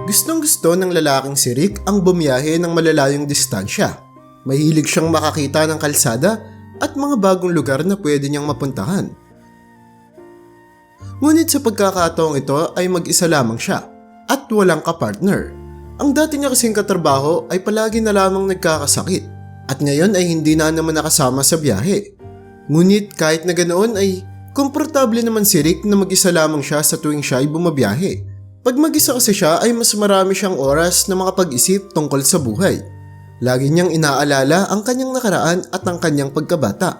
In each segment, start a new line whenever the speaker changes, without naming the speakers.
Gustong-gusto ng lalaking si Rick ang bumiyahe ng malalayong distansya. Mahilig siyang makakita ng kalsada at mga bagong lugar na pwede niyang mapuntahan. Ngunit sa pagkakataong ito ay mag-isa lamang siya at walang kapartner. Ang dati niya kasing katrabaho ay palagi na lamang nagkakasakit at ngayon ay hindi na naman nakasama sa biyahe. Ngunit kahit na ganoon ay komportable naman si Rick na mag-isa lamang siya sa tuwing siya ay bumabiyahe. Pag mag-isa kasi siya ay mas marami siyang oras na makapag-isip tungkol sa buhay. Lagi niyang inaalala ang kanyang nakaraan at ang kanyang pagkabata.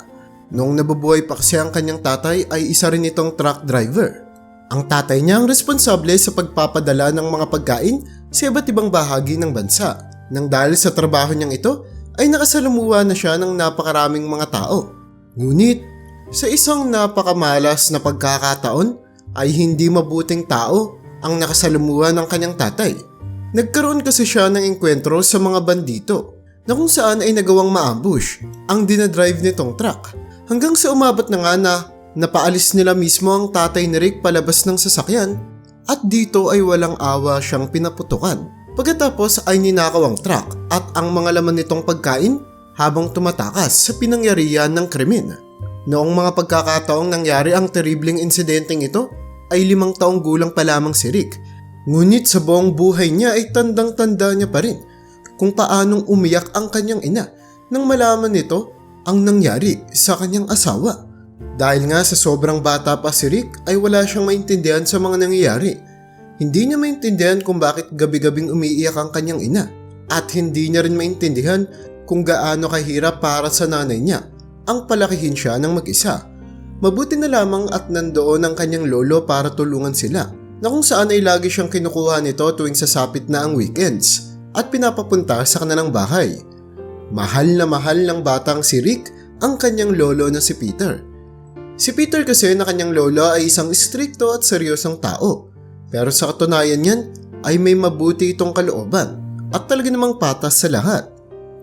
Noong nabubuhay pa kasi ang kanyang tatay ay isa rin itong truck driver. Ang tatay niya ang responsable sa pagpapadala ng mga pagkain sa iba't ibang bahagi ng bansa. Nang dahil sa trabaho niyang ito ay nakasalamuha na siya ng napakaraming mga tao. Ngunit sa isang napakamalas na pagkakataon ay hindi mabuting tao ang nakasalamuha ng kanyang tatay. Nagkaroon kasi siya ng engkwentro sa mga bandito na kung saan ay nagawang ma-ambush ang dinadrive nitong truck hanggang sa umabot na nga na napaalis nila mismo ang tatay ni Rick palabas ng sasakyan at dito ay walang awa siyang pinaputukan. Pagkatapos ay ninakaw ang truck at ang mga laman nitong pagkain habang tumatakas sa pinangyarihan ng krimen. Noong mga pagkakataong nangyari ang terribleng insidenteng ito ay 5 taong gulang pa lamang si Rick. Ngunit sa buong buhay niya ay tandang-tanda niya pa rin kung paanong umiyak ang kanyang ina nang malaman nito ang nangyari sa kanyang asawa. Dahil nga sa sobrang bata pa si Rick ay wala siyang maintindihan sa mga nangyayari. Hindi niya maintindihan kung bakit gabi-gabing umiiyak ang kanyang ina at hindi niya rin maintindihan kung gaano kahirap para sa nanay niya ang palakihin siya ng mag-isa. Mabuti na lamang at nandoon ang kanyang lolo para tulungan sila na kung saan ay lagi siyang kinukuha nito tuwing sasapit na ang weekends at pinapapunta sa kanilang bahay. Mahal ng batang si Rick ang kanyang lolo na si Peter. Si Peter kasi na kanyang lolo ay isang istrikto at seryosong tao pero sa katunayan niyan ay may mabuti itong kalooban at talaga namang patas sa lahat.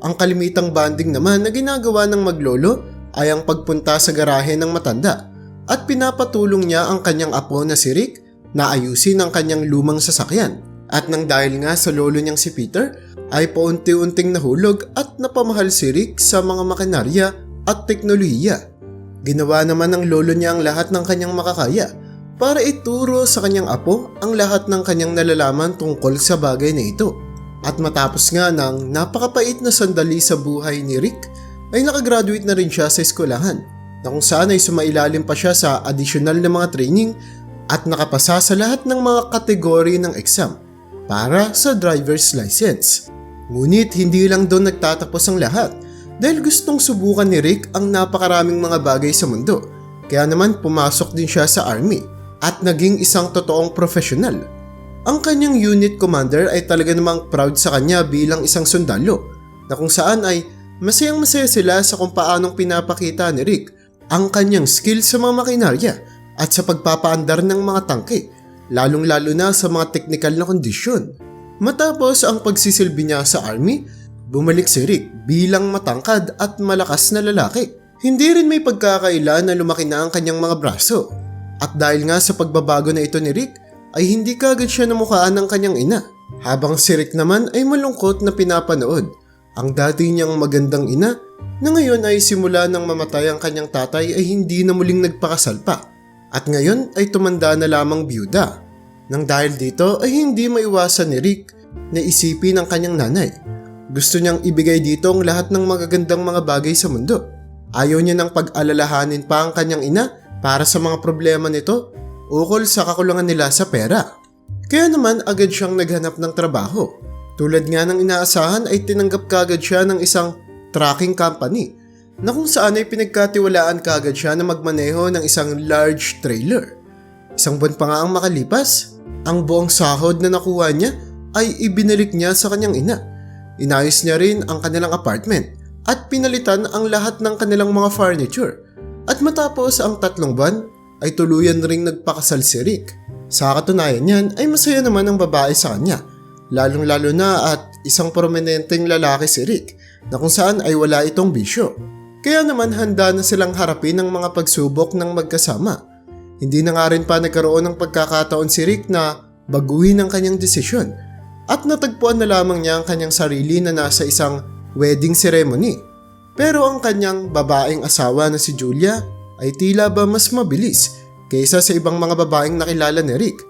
Ang kalimitang banding naman na ginagawa ng maglolo ay ang pagpunta sa garahe ng matanda at pinapatulong niya ang kanyang apo na si Rick na ayusin ang kanyang lumang sasakyan. At nang dahil nga sa lolo niyang si Peter ay paunti-unting nahulog at napamahal si Rick sa mga makinarya at teknolohiya. Ginawa naman ng lolo niya ang lahat ng kanyang makakaya para ituro sa kanyang apo ang lahat ng kanyang nalalaman tungkol sa bagay na ito. At matapos nga ng napakapait na sandali sa buhay ni Rick ay nakagraduate na rin siya sa eskwelahan na kung saan ay sumailalim pa siya sa additional na mga training at nakapasa sa lahat ng mga kategorya ng exam para sa driver's license. Ngunit hindi lang doon nagtatapos ang lahat dahil gustong subukan ni Rick ang napakaraming mga bagay sa mundo. Kaya naman pumasok din siya sa army at naging isang totoong profesional. Ang kanyang unit commander ay talaga namang proud sa kanya bilang isang sundalo na kung saan ay masayang-masaya sila sa kung paanong pinapakita ni Rick ang kanyang skill sa mga makinarya at sa pagpapaandar ng mga tangke, lalong-lalo na sa mga teknikal na kondisyon. Matapos ang pagsisilbi niya sa army, bumalik si Rick bilang matangkad at malakas na lalaki. Hindi rin may pagkakaila na lumaki na ang kanyang mga braso. At dahil nga sa pagbabago na ito ni Rick, ay hindi kaagad siya namukhaan ng kanyang ina. Habang si Rick naman ay malungkot na pinapanood ang dati niyang magandang ina na ngayon ay simula nang mamatay ang kanyang tatay ay hindi na muling nagpakasal pa at ngayon ay tumanda na lamang byuda. Nang dahil dito ay hindi maiwasan ni Rick na isipin ang kanyang nanay. Gusto niyang ibigay dito ang lahat ng magagandang mga bagay sa mundo. Ayaw niya nang pag-alalahanin pa ang kanyang ina para sa mga problema nito ukol sa kakulangan nila sa pera. Kaya naman agad siyang naghanap ng trabaho. Tulad nga ng inaasahan ay tinanggap kaagad siya ng isang trucking company na kung saan ay pinagkatiwalaan kaagad siya na magmaneho ng isang large trailer. Isang buwan pa nga ang makalipas, ang buong sahod na nakuha niya ay ibinalik niya sa kanyang ina. Inayos niya rin ang kanilang apartment at pinalitan ang lahat ng kanilang mga furniture. At matapos ang 3 buwan ay tuluyan ring nagpakasal si Rick. Sa katunayan niyan ay masaya naman ang babae sa kanya, lalong-lalo na at isang prominenteng lalaki si Rick na kung saan ay wala itong bisyo. Kaya naman handa na silang harapin ang mga pagsubok ng magkasama. Hindi na nga rin pa nagkaroon ng pagkakataon si Rick na baguhin ang kanyang desisyon at natagpuan na lamang niya ang kanyang sarili na nasa isang wedding ceremony. Pero ang kanyang babaeng asawa na si Julia ay tila ba mas mabilis kaysa sa ibang mga babaeng nakilala ni Rick.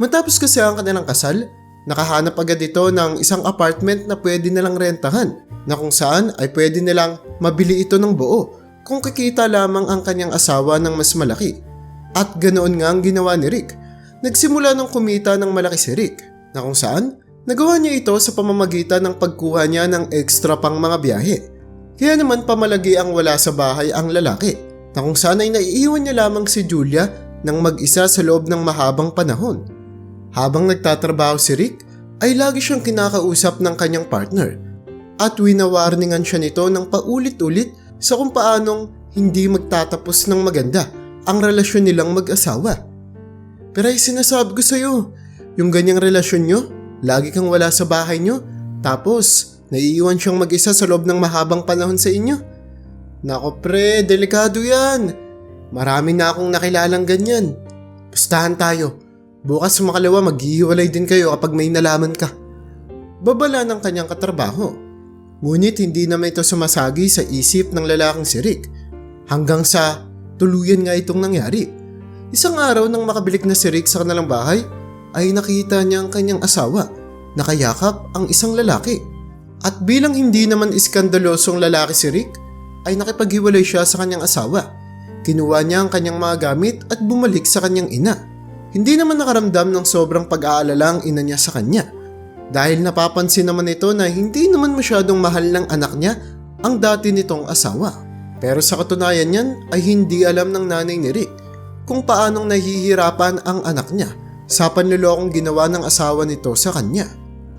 Matapos kasi ang kanilang kasal, nakahanap agad ito ng isang apartment na pwede nilang rentahan na kung saan ay pwede nilang mabili ito ng buo kung kikita lamang ang kanyang asawa ng mas malaki. At ganoon nga ang ginawa ni Rick. Nagsimula ng kumita ng malaki si Rick na kung saan nagawa niya ito sa pamamagitan ng pagkuha niya ng extra pang mga biyahe. Kaya naman pamalagi ang wala sa bahay ang lalaki na kung saan ay naiiwan niya lamang si Julia ng mag-isa sa loob ng mahabang panahon. Habang nagtatrabaho si Rick ay lagi siyang kinakausap ng kanyang partner at winawarningan siya nito ng paulit-ulit sa kung paanong hindi magtatapos ng maganda ang relasyon nilang mag-asawa. Pero ay sinasabi ko sa'yo, yung ganyang relasyon nyo, lagi kang wala sa bahay nyo, tapos naiiwan siyang mag-isa sa loob ng mahabang panahon sa inyo. Nako pre, delikado yan. Marami na akong nakilalang ganyan. Pustahan tayo. Bukas sa makalawa maghihiwalay din kayo kapag may nalaman ka. Babala ng kanyang katrabaho. Ngunit hindi naman ito sumasagi sa isip ng lalaking si Rick. Hanggang sa tuluyan nga itong nangyari. Isang araw nang makabalik na si Rick sa kanilang bahay, ay nakita niya ang kanyang asawa, nakayakap ang isang lalaki. At bilang hindi naman iskandalosong lalaki si Rick, ay nakipaghiwalay siya sa kanyang asawa. Kinuha niya ang kanyang mga gamit at bumalik sa kanyang ina. Hindi naman nakaramdam ng sobrang pag-aalala ang ina niya sa kanya. Dahil napapansin naman ito na hindi naman masyadong mahal ng anak niya ang dati nitong asawa. Pero sa katunayan niyan ay hindi alam ng nanay ni Rick kung paanong nahihirapan ang anak niya sa panlolokong ginawa ng asawa nito sa kanya.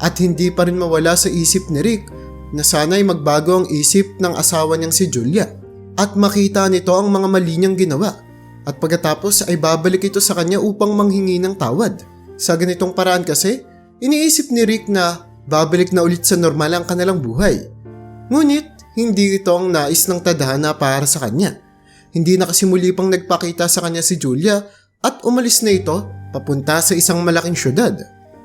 At hindi pa rin mawala sa isip ni Rick na sana'y magbago ang isip ng asawa niyang si Julia at makita nito ang mga mali niyang ginawa. At pagkatapos ay babalik ito sa kanya upang manghingi ng tawad. Sa ganitong paraan kasi, iniisip ni Rick na babalik na ulit sa normal ang kanilang buhay. Ngunit, hindi ito ang nais ng tadhana para sa kanya. Hindi na kasi muli pang nagpakita sa kanya si Julia at umalis na ito papunta sa isang malaking syudad.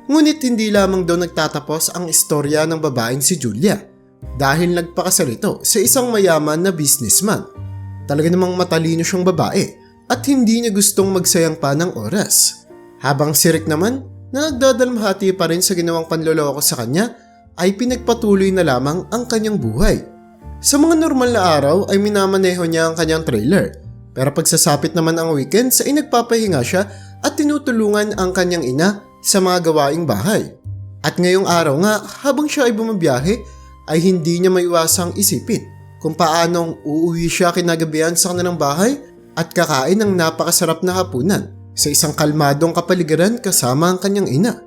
Ngunit hindi lamang daw nagtatapos ang istorya ng babaeng si Julia dahil nagpakasal ito sa isang mayaman na businessman. Talaga namang matalino siyang babae at hindi niya gustong magsayang pa ng oras. Habang si Rick naman na nagdadalmahati pa rin sa ginawang panloloko sa kanya ay pinagpatuloy na lamang ang kanyang buhay. Sa mga normal na araw ay minamaneho niya ang kanyang trailer, pero pagsasapit naman ang weekends ay nagpapahinga siya at tinutulungan ang kanyang ina sa mga gawaing bahay. At ngayong araw nga habang siya ay bumabiyahe ay hindi niya maiwasang isipin kung paanong uuwi siya kinagabihan sa kanilang bahay at kakain ng napakasarap na hapunan sa isang kalmadong kapaligiran kasama ang kanyang ina.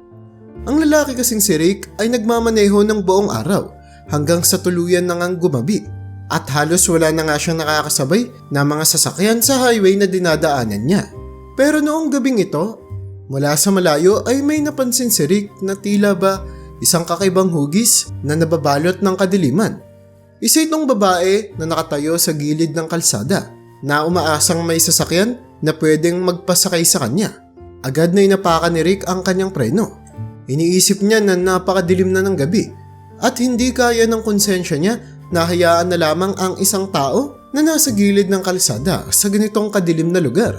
Ang lalaki kasing si Rick ay nagmamaneho ng buong araw hanggang sa tuluyan na ngang gumabi at halos wala na nga siyang nakakasabay na mga sasakyan sa highway na dinadaanan niya. Pero noong gabing ito, mula sa malayo ay may napansin si Rick na tila ba isang kakaibang hugis na nababalot ng kadiliman. Isa itong babae na nakatayo sa gilid ng kalsada na umaasang may sasakyan na pwedeng magpasakay sa kanya. Agad na inapakan ni Rick ang kanyang preno. Iniisip niya na napakadilim na ng gabi at hindi kaya ng konsensya niya na hayaan na lamang ang isang tao na nasa gilid ng kalsada sa ganitong kadilim na lugar.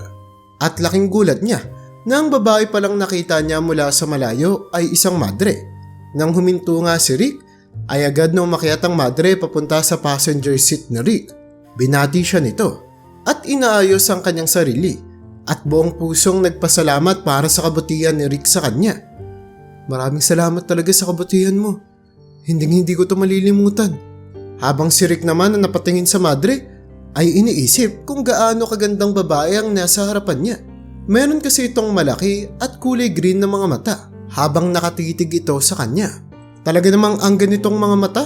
At laking gulat niya na ang babae palang nakita niya mula sa malayo ay isang madre. Nang huminto nga si Rick, ay agad na umakyat ang madre papunta sa passenger seat ni Rick. Binati siya nito at inaayos ang kanyang sarili at buong pusong nagpasalamat para sa kabutihan ni Rick sa kanya. Maraming salamat talaga sa kabutihan mo. Hindi ko to malilimutan. Habang si Rick naman na napatingin sa madre ay iniisip kung gaano kagandang babae ang nasa harapan niya. Meron kasi itong malaki at kulay green na mga mata habang nakatitig ito sa kanya. Talaga namang ang ganitong mga mata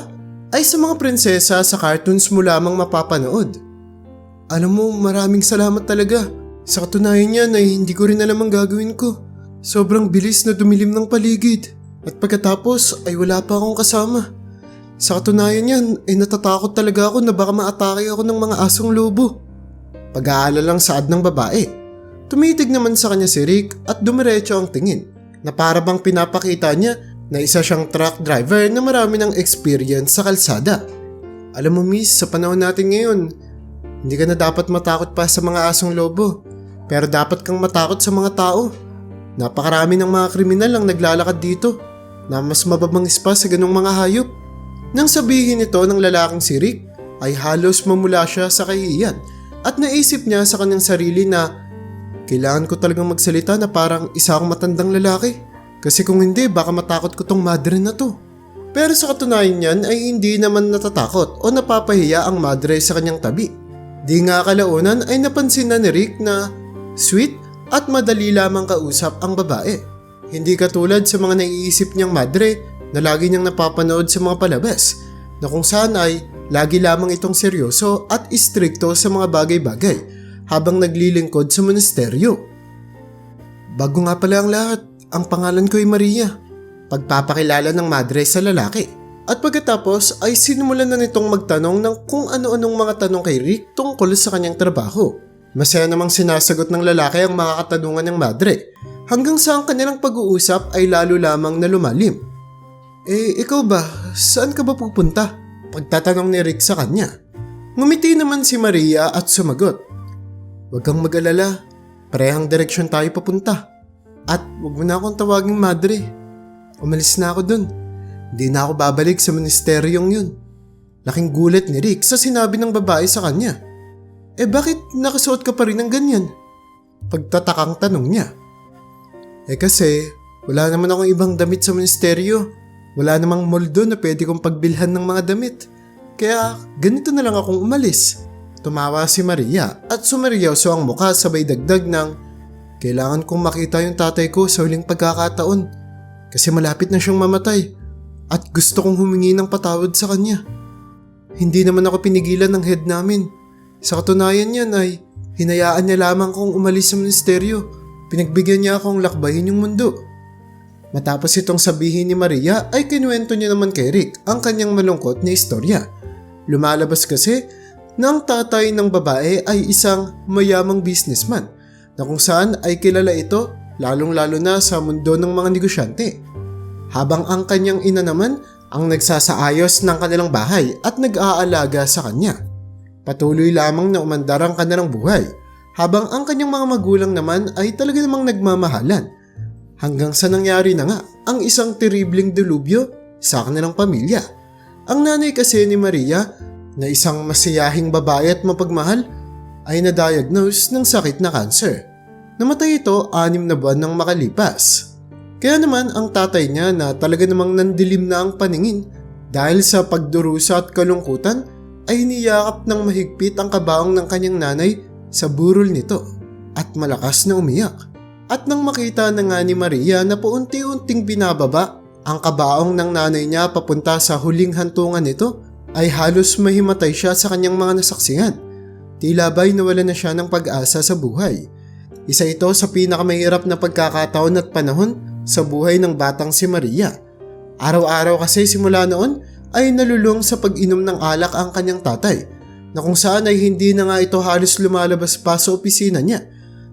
ay sa mga prinsesa sa cartoons mo lamang mapapanood. Alam mo, maraming salamat talaga. Sa katunayan niyan ay hindi ko rin alam ang gagawin ko. Sobrang bilis na dumilim ng paligid. At pagkatapos ay wala pa akong kasama. Sa katunayan niyan ay natatakot talaga ako na baka maatake ako ng mga asong lobo. Pag-aalalang saad ng babae. Tumitig naman sa kanya si Rick at dumiretso ang tingin na para bang pinapakita niya na isa siyang truck driver na marami ng experience sa kalsada. Alam mo miss, sa panahon natin ngayon, hindi ka na dapat matakot pa sa mga asong lobo, pero dapat kang matakot sa mga tao. Napakarami ng mga kriminal ang naglalakad dito na mas mababangis pa sa ganong mga hayop. Nang sabihin ito ng lalaking si Rick, ay halos mamula siya sa kahihiyan at naisip niya sa kanyang sarili na kailangan ko talagang magsalita na parang isa akong matandang lalaki. Kasi kung hindi, baka matakot ko tong madre na to. Pero sa katunayan niyan ay hindi naman natatakot o napapahiya ang madre sa kanyang tabi. Di nga kalaunan ay napansin na ni Rick na sweet at madali lamang kausap ang babae. Hindi katulad sa mga naiisip niyang madre na lagi niyang napapanood sa mga palabas na kung saan ay lagi lamang itong seryoso at istrikto sa mga bagay-bagay habang naglilingkod sa monasteryo. Bago nga pala ang lahat, ang pangalan ko ay Maria. Pagpapakilala ng madre sa lalaki. At pagkatapos ay sinimulan na nitong magtanong ng kung ano-anong mga tanong kay Rick tungkol sa kanyang trabaho. Masaya namang sinasagot ng lalaki ang mga katanungan ng madre hanggang sa ang kanilang pag-uusap ay lalo lamang na lumalim. Ikaw ba? Saan ka ba pupunta? Pagtatanong ni Rick sa kanya. Ngumiti naman si Maria at sumagot. Huwag kang mag-alala, parehang direksyon tayo papunta. At huwag mo na akong tawaging madre. Umalis na ako dun. Hindi na ako babalik sa ministeryong yun. Laking gulat ni Rick sa sinabi ng babae sa kanya. Bakit nakasuot ka pa rin ng ganyan? Pagtatakang tanong niya. Kasi wala naman akong ibang damit sa ministeryo. Wala namang moldo na pwede kong pagbilhan ng mga damit. Kaya ganito na lang akong umalis. Tumawa si Maria at sumeryoso ang mukha sabay dagdag ng kailangan kong makita yung tatay ko sa huling pagkakataon kasi malapit na siyang mamatay at gusto kong humingi ng patawad sa kanya. Hindi naman ako pinigilan ng head namin. Sa katunayan niyan ay hinayaan niya lamang kong umalis sa ministeryo. Pinagbigyan niya akong lakbayin yung mundo. Matapos itong sabihin ni Maria ay kinuwento niya naman kay Rick ang kanyang malungkot na istorya. Lumalabas kasi na ang tatay ng babae ay isang mayamang businessman na kung saan ay kilala ito lalong-lalo na sa mundo ng mga negosyante. Habang ang kanyang ina naman ang nagsasaayos ng kanilang bahay at nag-aalaga sa kanya. Patuloy lamang na umandar ang kanilang buhay habang ang kanyang mga magulang naman ay talaga namang nagmamahalan. Hanggang sa nangyari na nga ang isang terribleng dilubyo sa kanilang pamilya. Ang nanay kasi ni Maria na isang masiyahing babae at mapagmahal ay na-diagnose ng sakit na cancer. Namatay ito 6 na buwan nang makalipas. Kaya naman ang tatay niya na talaga namang nandilim na ang paningin dahil sa pagdurusa at kalungkutan ay niyakap ng mahigpit ang kabaong ng kanyang nanay sa burol nito at malakas na umiyak. At nang makita na nga ni Maria na paunti-unting binababa ang kabaong ng nanay niya papunta sa huling hantungan nito ay halos mahimatay siya sa kanyang mga nasaksihan. Tila ba'y nawala na siya ng pag-asa sa buhay. Isa ito sa pinakamahirap na pagkakataon at panahon sa buhay ng batang si Maria. Araw-araw kasi simula noon ay nalulung sa pag-inom ng alak ang kanyang tatay na kung saan ay hindi na nga ito halos lumalabas pa sa opisina niya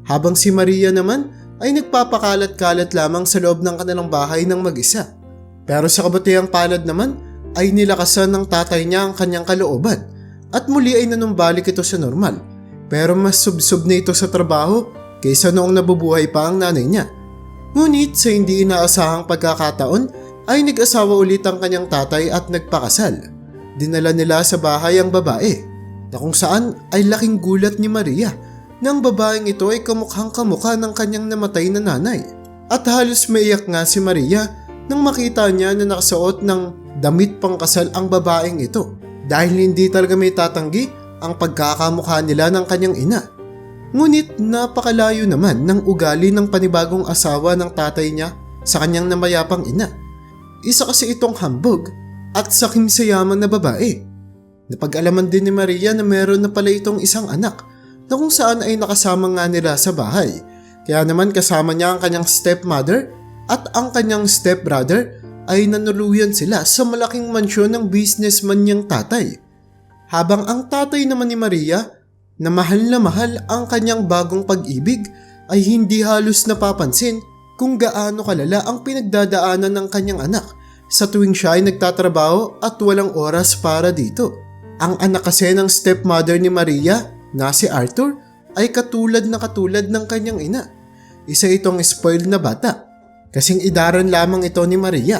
habang si Maria naman ay nagpapakalat-kalat lamang sa loob ng kanilang bahay ng mag-isa. Pero sa kabutihang palad naman ay nilakasan ng tatay niya ang kanyang kalooban at muli ay nanumbalik ito sa normal. Pero mas subsob na ito sa trabaho kaysa noong nabubuhay pa ang nanay niya. Ngunit sa hindi inaasahang pagkakataon ay nag-asawa ulit ang kanyang tatay at nagpakasal. Dinala nila sa bahay ang babae na kung saan ay laking gulat ni Maria na ang babaeng ito ay kamukhang-kamukha ng kanyang namatay na nanay. At halos maiyak nga si Maria nang makita niya na nakasuot ng damit pangkasal ang babaeng ito dahil hindi talaga may tatanggi ang pagkakamukha nila ng kanyang ina. Ngunit napakalayo naman ng ugali ng panibagong asawa ng tatay niya sa kanyang namayapang ina. Isa kasi itong hambog at sakim sa yaman na babae. Napag-alaman din ni Maria na meron na pala itong isang anak na kung saan ay nakasama nga nila sa bahay. Kaya naman kasama niya ang kanyang stepmother at ang kanyang stepbrother ay nanuluyan sila sa malaking mansyon ng businessman niyang tatay. Habang ang tatay naman ni Maria na mahal ang kanyang bagong pag-ibig ay hindi halos napapansin kung gaano kalala ang pinagdadaanan ng kanyang anak sa tuwing siya ay nagtatrabaho at walang oras para dito. Ang anak kasi ng stepmother ni Maria na si Arthur ay katulad ng kanyang ina. Isa itong spoiled na bata. Kasing idaran lamang ito ni Maria.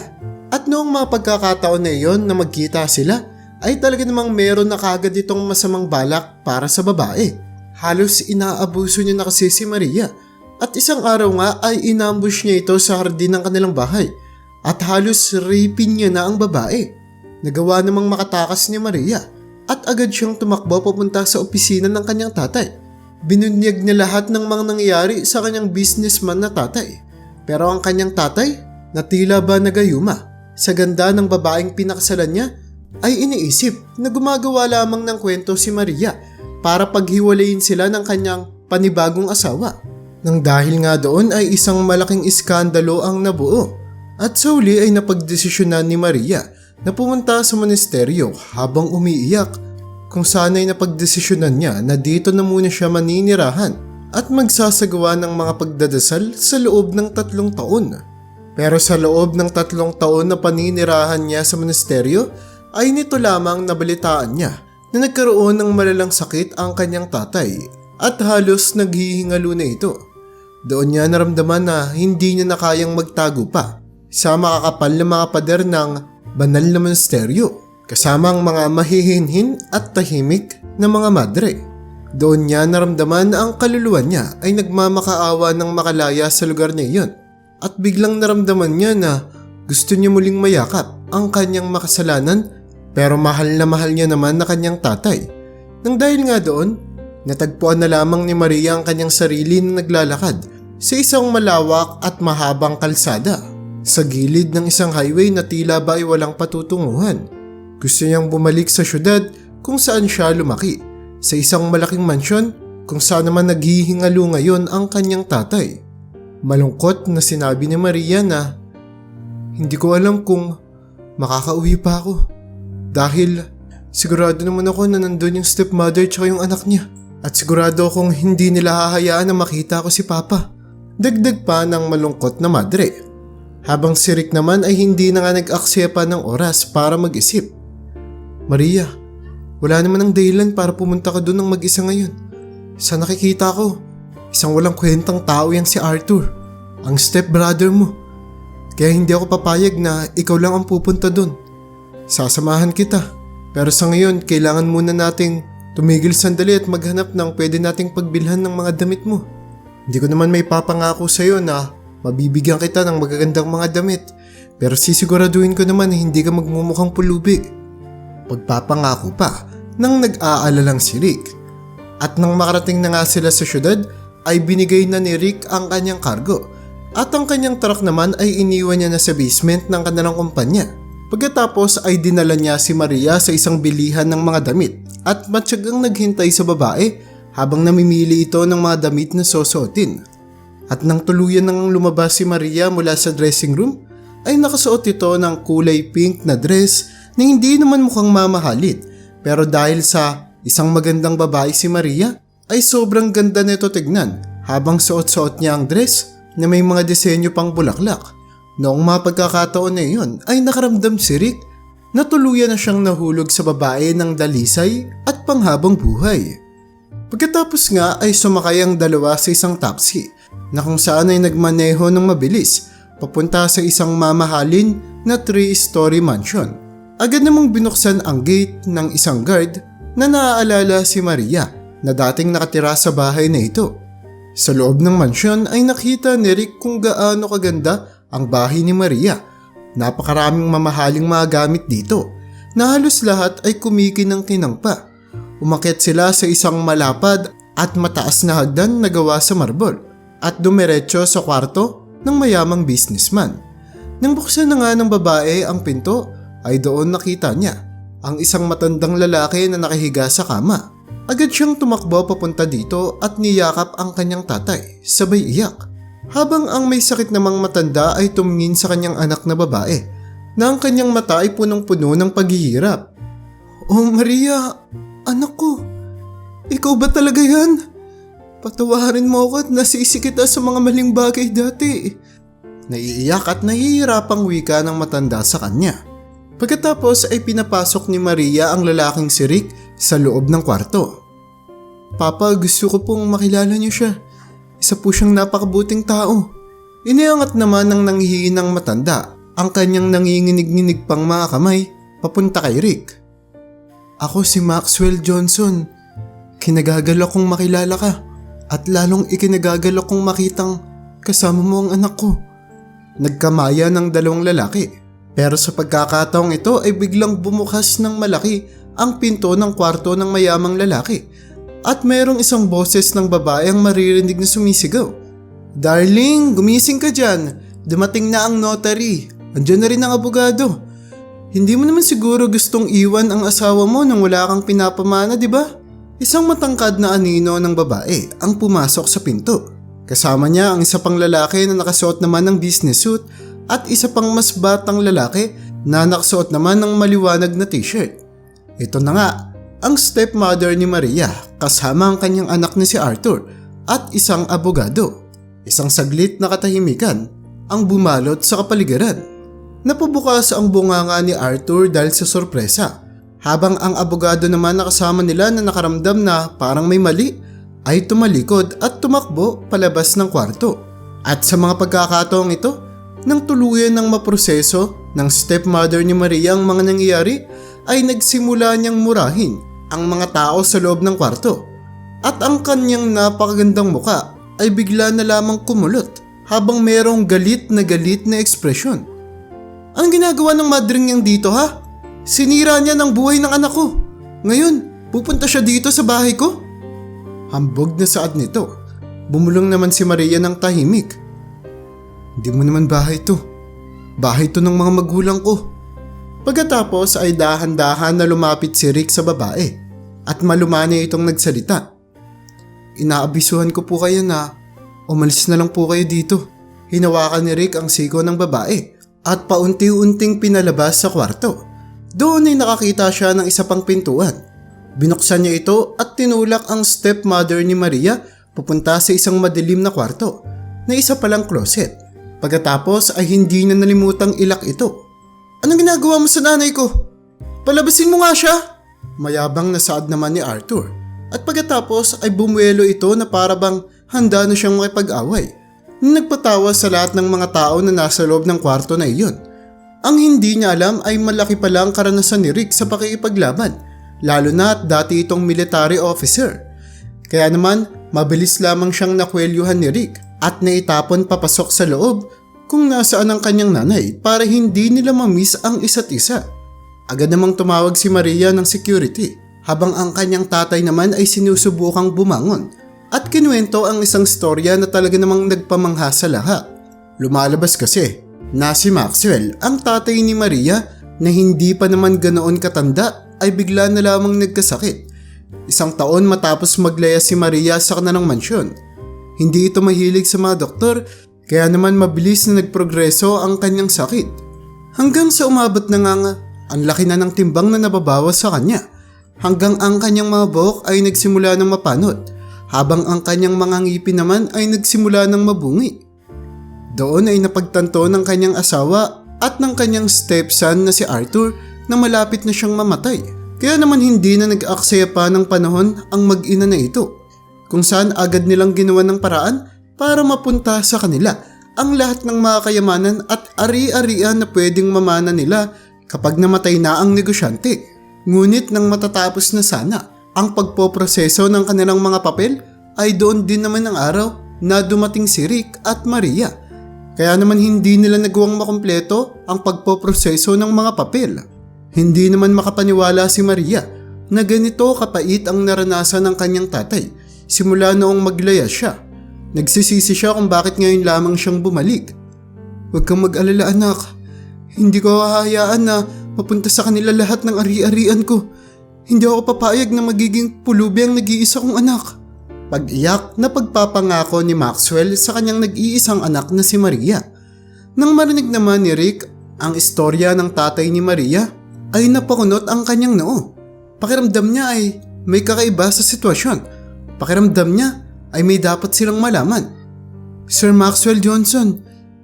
At noong mga pagkakataon na iyon na magkita sila, ay talaga namang meron na kagad itong masamang balak para sa babae. Halos inaabuso niya na kasi si Maria. At isang araw nga ay inambush niya ito sa hardin ng kanilang bahay. At halos rapin niya na ang babae. Nagawa namang makatakas ni Maria at agad siyang tumakbo papunta sa opisina ng kanyang tatay. Binunyag niya lahat ng mga nangyayari sa kanyang businessman na tatay. Pero ang kanyang tatay, na tila ba nagayuma sa ganda ng babaeng pinakasalan niya, ay iniisip na gumagawa lamang ng kwento si Maria para paghiwalayin sila ng kanyang panibagong asawa. Nang dahil nga doon ay isang malaking iskandalo ang nabuo. At sa huli ay napagdesisyonan ni Maria na pumunta sa monasteryo habang umiiyak, kung saan ay napagdesisyonan niya na dito na muna siya maninirahan at magsasagawa ng mga pagdadasal sa loob ng 3 taon. Pero sa loob ng 3 taon na paninirahan niya sa monasteryo ay nito lamang nabalitaan niya na nagkaroon ng malalang sakit ang kanyang tatay at halos naghihingalo na ito. Doon niya naramdaman na hindi niya na kayang magtago pa sa makakapal na mga pader ng banal na monasteryo kasama ang mga mahihinhin at tahimik na mga madre. Doon niya naramdaman na ang kaluluwa niya ay nagmamakaawa ng makalaya sa lugar na iyon at biglang naramdaman niya na gusto niya muling mayakap ang kanyang makasalanan pero mahal niya naman na kanyang tatay. Nang dahil nga doon, natagpuan na lamang ni Maria ang kanyang sarili na naglalakad sa isang malawak at mahabang kalsada sa gilid ng isang highway na tila ba ay walang patutunguhan. Gusto niyang bumalik sa syudad kung saan siya lumaki, sa isang malaking mansyon kung saan naman naghihingalo ngayon ang kanyang tatay. Malungkot na sinabi ni Maria na, "Hindi ko alam kung makakauwi pa ako. Dahil sigurado naman ako na nandun yung stepmother tsaka yung anak niya. At sigurado akong hindi nila hahayaan na makita ko si Papa." Dagdag pa ng malungkot na madre. Habang si Rick naman ay hindi na nga nag-aksaya ng oras para mag-isip. "Maria, wala naman ang dahilan para pumunta ka doon ng mag-isa ngayon. Sa nakikita ko, isang walang kwentang tao yan si Arthur, ang stepbrother mo. Kaya hindi ako papayag na ikaw lang ang pupunta doon. Sasamahan kita, pero sa ngayon kailangan muna nating tumigil sandali at maghanap ng pwede nating pagbilhan ng mga damit mo. Hindi ko naman may papangako sa iyo na mabibigyan kita ng magagandang mga damit, pero sisiguraduhin ko naman na hindi ka magmumukhang pulubi." Pagpapangako pa nang nag-aalalang si Rick. At nang makarating na nga sila sa syudad ay binigay na ni Rick ang kanyang kargo at ang kanyang truck naman ay iniwan niya na sa basement ng kanilang kumpanya. Pagkatapos ay dinala niya si Maria sa isang bilihan ng mga damit at matyagang naghintay sa babae habang namimili ito ng mga damit na susuotin. At nang tuluyan nang lumabas si Maria mula sa dressing room ay nakasuot ito ng kulay pink na dress na hindi naman mukhang mamahalit, pero dahil sa isang magandang babae si Maria ay sobrang ganda nito tignan habang suot-suot niya ang dress na may mga disenyo pang bulaklak. Noong mga pagkakataon na iyon ay nakaramdam si Rick na tuluyan na siyang nahulog sa babae ng dalisay at panghabang buhay. Pagkatapos nga ay sumakay ang dalawa sa isang taxi na kung saan ay nagmaneho ng mabilis papunta sa isang mamahalin na 3-story mansion. Agad namang binuksan ang gate ng isang guard na naaalala si Maria na dating nakatira sa bahay na ito. Sa loob ng mansyon ay nakita ni Rick kung gaano kaganda ang bahay ni Maria. Napakaraming mamahaling mga gamit dito na halos lahat ay kumikinang-kinang pa. Umakyat sila sa isang malapad at mataas na hagdan na gawa sa marbol at dumiretso sa kwarto ng mayamang businessman. Nang buksan na nga ng babae ang pinto ay doon nakita niya ang isang matandang lalaki na nakahiga sa kama. Agad siyang tumakbo papunta dito at niyakap ang kanyang tatay, sabay iyak. Habang ang may sakit namang matanda ay tumingin sa kanyang anak na babae na ang kanyang mata ay punong-puno ng paghihirap. "Oh Maria, anak ko, ikaw ba talaga yan? Patawarin mo ako at nasisi kita sa mga maling bagay dati. Naiiyak at nahihirapang wika ng matanda sa kanya. Pagkatapos ay pinapasok ni Maria ang lalaking si Rick sa loob ng kwarto. Papa, gusto ko pong makilala niyo siya. Isa po siyang napakabuting tao. Iniangat naman ng nanghihinang matanda ang kanyang nanginginig-nginig pang mga kamay papunta kay Rick. Ako si Maxwell Johnson. Kinagagalak kong makilala ka at lalong ikinagagalak kong makitang kasama mo ang anak ko. Nagkamaya ng dalawang lalaki, pero sa pagkakataong ito ay biglang bumukas ng malaki ang pinto ng kwarto ng mayamang lalaki at mayroong isang boses ng babae ang maririnig na sumisigaw. Darling, gumising ka dyan. Dumating na ang notary. Andiyan na rin ang abogado. Hindi mo naman siguro gustong iwan ang asawa mo nang wala kang pinapamana, di ba? Isang matangkad na anino ng babae ang pumasok sa pinto. Kasama niya ang isa pang lalaki na nakasuot naman ng business suit at isa pang mas batang lalaki na nakasuot naman ng maliwanag na t-shirt. Ito na nga, ang stepmother ni Maria kasama ang kanyang anak na si Arthur at isang abogado. Isang saglit na katahimikan ang bumalot sa kapaligiran. Napabukas ang bunganga ni Arthur dahil sa sorpresa, habang ang abogado naman na kasama nila na nakaramdam na parang may mali ay tumalikod at tumakbo palabas ng kwarto. At sa mga pagkakataong ito, nang tuluyan ng maproseso ng stepmother ni Maria ang mga nangyayari, ay nagsimula niyang murahin ang mga tao sa loob ng kwarto. At ang kanyang napakagandang muka ay bigla na lamang kumulot habang merong galit na ekspresyon. Anong ginagawa ng madring niyang dito, ha? Sinira niya ng buhay ng anak ko. Ngayon, pupunta siya dito sa bahay ko? Hambog na saad nito. Bumulong naman si Maria ng tahimik. Hindi mo naman bahay to. Bahay to ng mga magulang ko. Pagkatapos ay dahan-dahan na lumapit si Rick sa babae at malumani itong nagsalita. Inaabisuhan ko po kayo na umalis na lang po kayo dito. Hinawakan ni Rick ang siko ng babae at paunti-unting pinalabas sa kwarto. Doon ay nakakita siya ng isa pang pintuan. Binuksan niya ito at tinulak ang stepmother ni Maria pupunta sa isang madilim na kwarto na isa palang closet. Pagkatapos ay hindi na nalimutang ilak ito. Anong ginagawa mo sa nanay ko? Palabasin mo nga siya! Mayabang na saad naman ni Arthur. At pagkatapos ay bumuelo ito na parabang handa na siyang makipag-away. Nagpatawa sa lahat ng mga tao na nasa loob ng kwarto na iyon. Ang hindi niya alam ay malaki pala ang karanasan ni Rick sa pakikipaglaban. Lalo na at dati itong military officer. Kaya naman, mabilis lamang siyang nakwelyuhan ni Rick at naitapon papasok sa loob kung nasaan ang kanyang nanay para hindi nila mamiss ang isa't isa. Agad namang tumawag si Maria ng security habang ang kanyang tatay naman ay sinusubukang bumangon at kinuwento ang isang storya na talaga namang nagpamangha sa lahat. Lumalabas kasi na si Maxwell, ang tatay ni Maria na hindi pa naman ganoon katanda ay bigla na lamang nagkasakit. Isang taon matapos maglaya si Maria sa kanilang mansyon. Hindi ito mahilig sa mga doktor, kaya naman mabilis na nagprogreso ang kanyang sakit. Hanggang sa umabot na nga ang laki na ng timbang na nababawas sa kanya. Hanggang ang kanyang mga buhok ay nagsimula ng mapanot, habang ang kanyang mga ngipin naman ay nagsimula ng mabungi. Doon ay napagtanto ng kanyang asawa at ng kanyang stepson na si Arthur na malapit na siyang mamatay. Kaya naman hindi na nag-aaksaya pa ng panahon ang mag-ina na ito, kung saan agad nilang ginawa ng paraan para mapunta sa kanila ang lahat ng mga kayamanan at ari-arian na pwedeng mamana nila kapag namatay na ang negosyante. Ngunit nang matatapos na sana ang pagpoproseso ng kanilang mga papel, ay doon din naman ang araw na dumating si Rick at Maria. Kaya naman hindi nila nagawang makumpleto ang pagpoproseso ng mga papel. Hindi naman makapaniwala si Maria na ganito kapait ang naranasan ng kanyang tatay simula noong maglaya siya. Nagsisisi siya kung bakit ngayon lamang siyang bumalik. Huwag kang mag-alala, anak. Hindi ko hahayaan na mapunta sa kanila lahat ng ari-arian ko. Hindi ako papayag na magiging pulubi ang nag-iisa kong anak. Pag-iyak na pagpapangako ni Maxwell sa kanyang nag-iisang anak na si Maria. Nang marinig naman ni Rick ang istorya ng tatay ni Maria, ay napakunot ang kanyang noo. Pakiramdam niya ay may kakaiba sa sitwasyon. Pakiramdam niya ay may dapat silang malaman. Sir Maxwell Johnson,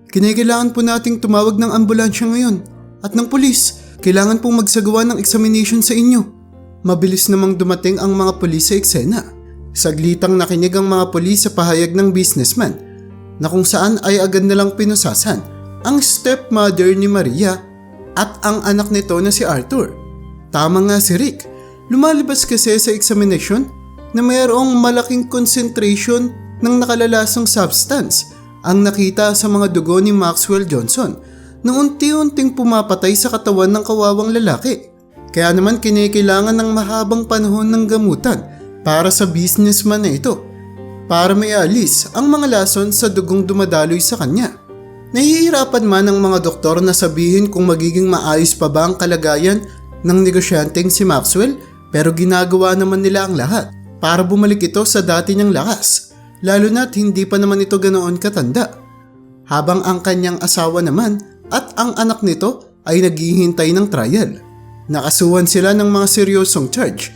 Kinakailangan po nating tumawag ng ambulansya ngayon at ng pulis. Kailangan pong magsagawa ng examination sa inyo. Mabilis namang dumating ang mga pulis sa eksena. Saglitang nakinig ang mga pulis sa pahayag ng businessman na kung saan ay agad nalang pinusasan ang stepmother ni Maria at ang anak nito na si Arthur. Tama nga si Rick. Lumalabas kasi sa examination na mayroong malaking concentration ng nakalalasang substance ang nakita sa mga dugo ni Maxwell Johnson na unti-unting pumapatay sa katawan ng kawawang lalaki. Kaya naman kinakailangan ng mahabang panahon ng gamutan para sa businessman na ito para may alis ang mga lason sa dugong dumadaloy sa kanya. Nahihirapan man ang mga doktor na sabihin kung magiging maayos pa ba ang kalagayan ng negosyanteng si Maxwell, pero ginagawa naman nila ang lahat para bumalik ito sa dati niyang lakas, lalo na't hindi pa naman ito ganoon katanda. Habang ang kanyang asawa naman at ang anak nito ay naghihintay ng trial. Nakasuhan sila ng mga seryosong charge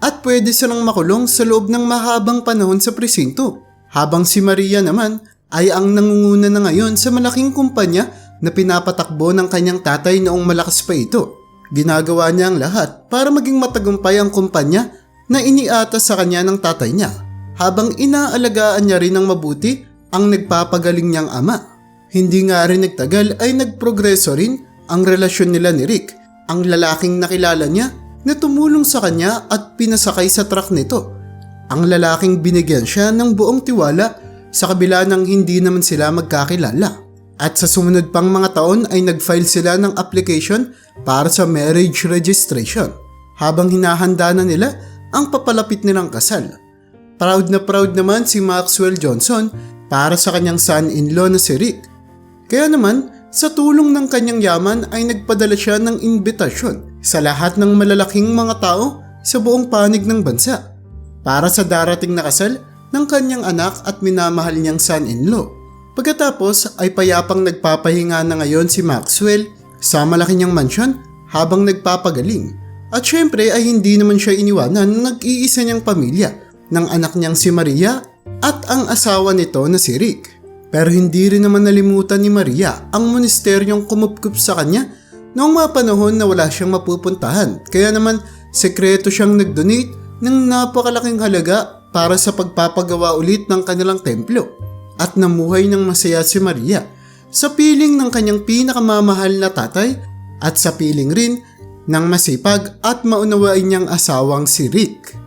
at pwede silang makulong sa loob ng mahabang panahon sa presinto. Habang si Maria naman ay ang nangunguna na ngayon sa malaking kumpanya na pinapatakbo ng kanyang tatay noong malakas pa ito. Ginagawa niya ang lahat para maging matagumpay ang kumpanya na iniatas sa kanya ng tatay niya, habang inaalagaan niya rin ng mabuti ang nagpapagaling niyang ama. Hindi nga rin nagtagal ay nagprogreso rin ang relasyon nila ni Rick, ang lalaking nakilala niya na tumulong sa kanya at pinasakay sa truck nito. Ang lalaking binigyan siya ng buong tiwala sa kabila ng hindi naman sila magkakilala. At sa sumunod pang mga taon ay nag-file sila ng application para sa marriage registration habang hinahanda na nila ang papalapit nilang kasal. Proud naman si Maxwell Johnson para sa kanyang son-in-law na si Rick. Kaya naman, sa tulong ng kanyang yaman ay nagpadala siya ng imbitasyon sa lahat ng malalaking mga tao sa buong panig ng bansa para sa darating na kasal ng kanyang anak at minamahal niyang son-in-law. Pagkatapos ay payapang nagpapahinga na ngayon si Maxwell sa malaki niyang mansyon habang nagpapagaling. At syempre ay hindi naman siya iniwanan ng nag-iisa niyang pamilya ng anak niyang si Maria at ang asawa nito na si Rick. Pero hindi rin naman nalimutan ni Maria ang monesteryong kumupkup sa kanya noong mga panahon na wala siyang mapupuntahan. Kaya naman sekreto siyang nag-donate ng napakalaking halaga para sa pagpapagawa ulit ng kanilang templo. At namuhay ng masaya si Maria sa piling ng kanyang pinakamamahal na tatay at sa piling rin ng masipag at maunawain niyang asawang si Rick.